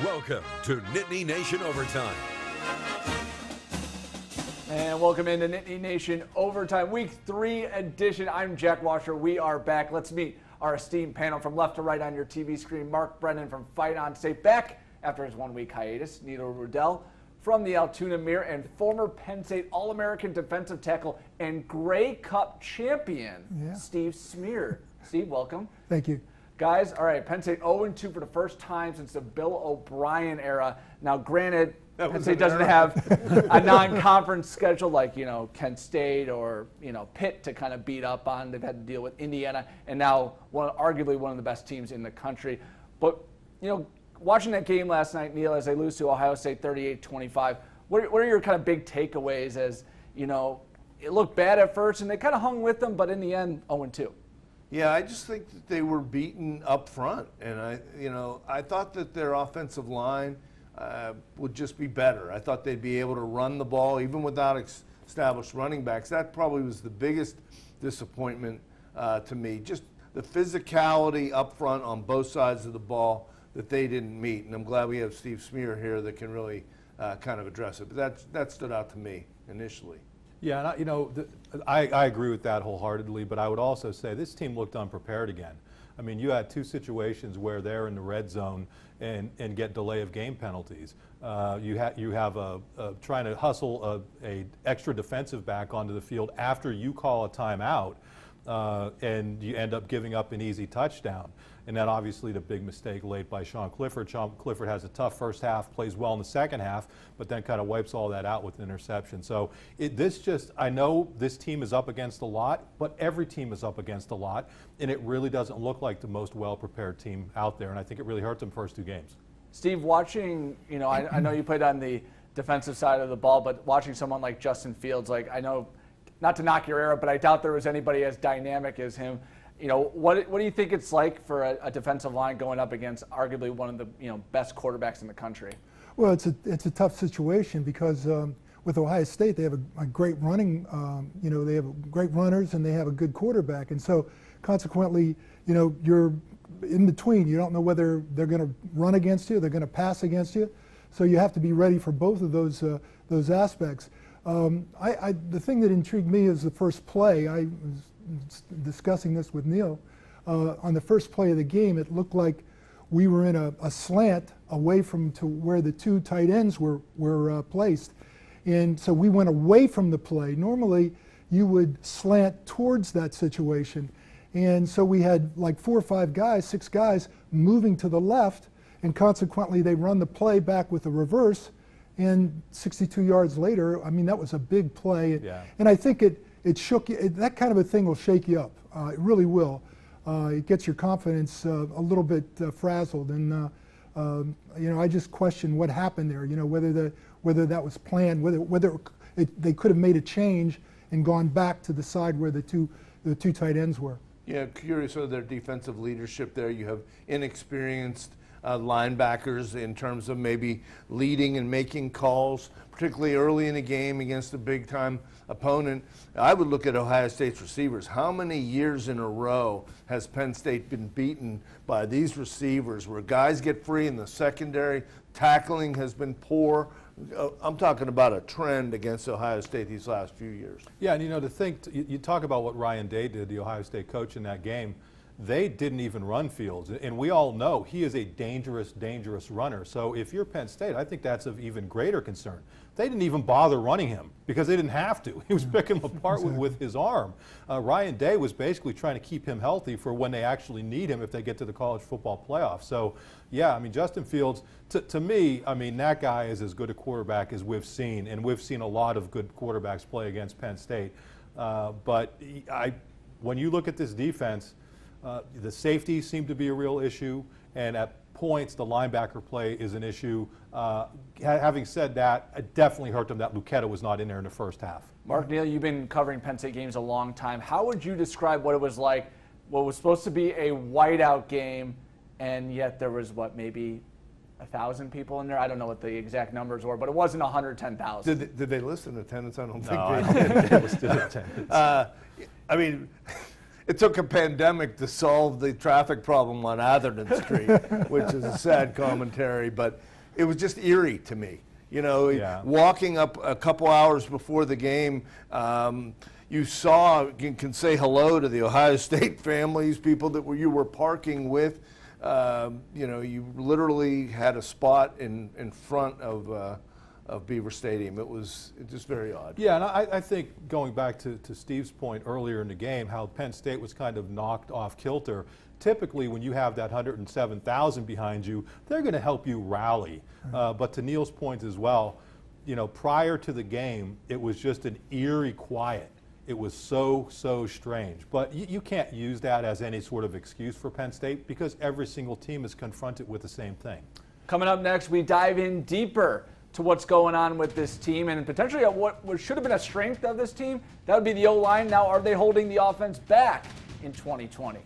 Welcome to Nittany Nation Overtime. And welcome into Nittany Nation Overtime, Week 3 edition. I'm Jack Washer. We are back. Let's meet our esteemed panel from left to right on your TV screen. Mark Brennan from Fight On State, back after his 1 week hiatus. Neil Rudell from the Altoona Mirror, and former Penn State All-American defensive tackle and Grey Cup champion, Steve Smear. Steve, welcome. Thank you. Guys, all right, Penn State 0-2 for the first time since the Bill O'Brien era. Now, granted, Penn State doesn't have a non-conference schedule like, Kent State or, Pitt to kind of beat up on. They've had to deal with Indiana and now arguably one of the best teams in the country. But, watching that game last night, Neil, as they lose to Ohio State 38-25, what are your kind of big takeaways as, it looked bad at first and they kind of hung with them, but in the end, 0-2? Yeah, I just think that they were beaten up front, and I thought that their offensive line would just be better. I thought they'd be able to run the ball even without established running backs. That probably was the biggest disappointment to me. Just the physicality up front on both sides of the ball that they didn't meet, and I'm glad we have Steve Smear here that can really kind of address it. But that stood out to me initially. Yeah, and I agree with that wholeheartedly, but I would also say this team looked unprepared again. I mean, you had two situations where they're in the red zone and get delay of game penalties. You have trying to hustle a extra defensive back onto the field after you call a timeout, and you end up giving up an easy touchdown. And then obviously the big mistake late by Sean Clifford. Sean Clifford has a tough first half, plays well in the second half, but then kind of wipes all that out with an interception. So I know this team is up against a lot, but every team is up against a lot, and it really doesn't look like the most well-prepared team out there, and I think it really hurt them first two games. Steve, watching, I know you played on the defensive side of the ball, but watching someone like Justin Fields, I know, not to knock your era, but I doubt there was anybody as dynamic as him. What do you think it's like for a defensive line going up against arguably one of the best quarterbacks in the country? Well, it's a tough situation because with Ohio State they have a great running, they have great runners and they have a good quarterback, and so consequently, you're in between. You don't know whether they're going to run against you, they're going to pass against you, so you have to be ready for both of those aspects. The thing that intrigued me is the first play. I was discussing this with Neil. On the first play of the game, it looked like we were in a slant away from to where the two tight ends were placed. And so we went away from the play. Normally, you would slant towards that situation. And so we had like 4 or 5 guys, 6 guys moving to the left, and consequently they run the play back with a reverse. And 62 yards later, I mean, that was a big play. Yeah. And I think it shook you. That kind of a thing will shake you up. It really will. It gets your confidence a little bit frazzled. And I just question what happened there. Whether that was planned, whether they could have made a change and gone back to the side where the two tight ends were. Yeah, curious of their defensive leadership there. You have inexperienced linebackers in terms of maybe leading and making calls, particularly early in the game against a big-time opponent. I would look at Ohio State's receivers. How many years in a row has Penn State been beaten by these receivers where guys get free in the secondary, tackling has been poor? I'm talking about a trend against Ohio State these last few years. Yeah, and to think, you talk about what Ryan Day did, the Ohio State coach in that game. They didn't even run Fields, and we all know he is a dangerous, dangerous runner. So if you're Penn State, I think that's of even greater concern. They didn't even bother running him because they didn't have to. He was picking him apart with his arm. Ryan Day was basically trying to keep him healthy for when they actually need him if they get to the college football playoff. So, yeah, I mean, Justin Fields, to me, I mean, that guy is as good a quarterback as we've seen, and we've seen a lot of good quarterbacks play against Penn State. But when you look at this defense, the safety seemed to be a real issue, and at points the linebacker play is an issue. Having said that, it definitely hurt them that Lucetta was not in there in the first half. Mark, Neil, you've been covering Penn State games a long time. How would you describe what it was like, what was supposed to be a whiteout game, and yet there was, maybe 1,000 people in there? I don't know what the exact numbers were, but it wasn't 110,000. Did they list in attendance? I don't think No, they did. it was still attendance. I mean, It took a pandemic to solve the traffic problem on Atherton Street, which is a sad commentary, but it was just eerie to me. You know, walking up a couple hours before the game, you can say hello to the Ohio State families, people that you were parking with. You know, you literally had a spot in front of Beaver Stadium. It was just very odd. Yeah, and I think going back to Steve's point earlier in the game, how Penn State was kind of knocked off kilter. Typically, when you have that 107,000 behind you, they're going to help you rally. But to Neil's point as well, you know, prior to the game, it was just an eerie quiet. It was so strange. But you can't use that as any sort of excuse for Penn State because every single team is confronted with the same thing. Coming up next, we dive in deeper to what's going on with this team and potentially at what should have been a strength of this team. That would be the O-line. Now, are they holding the offense back in 2020?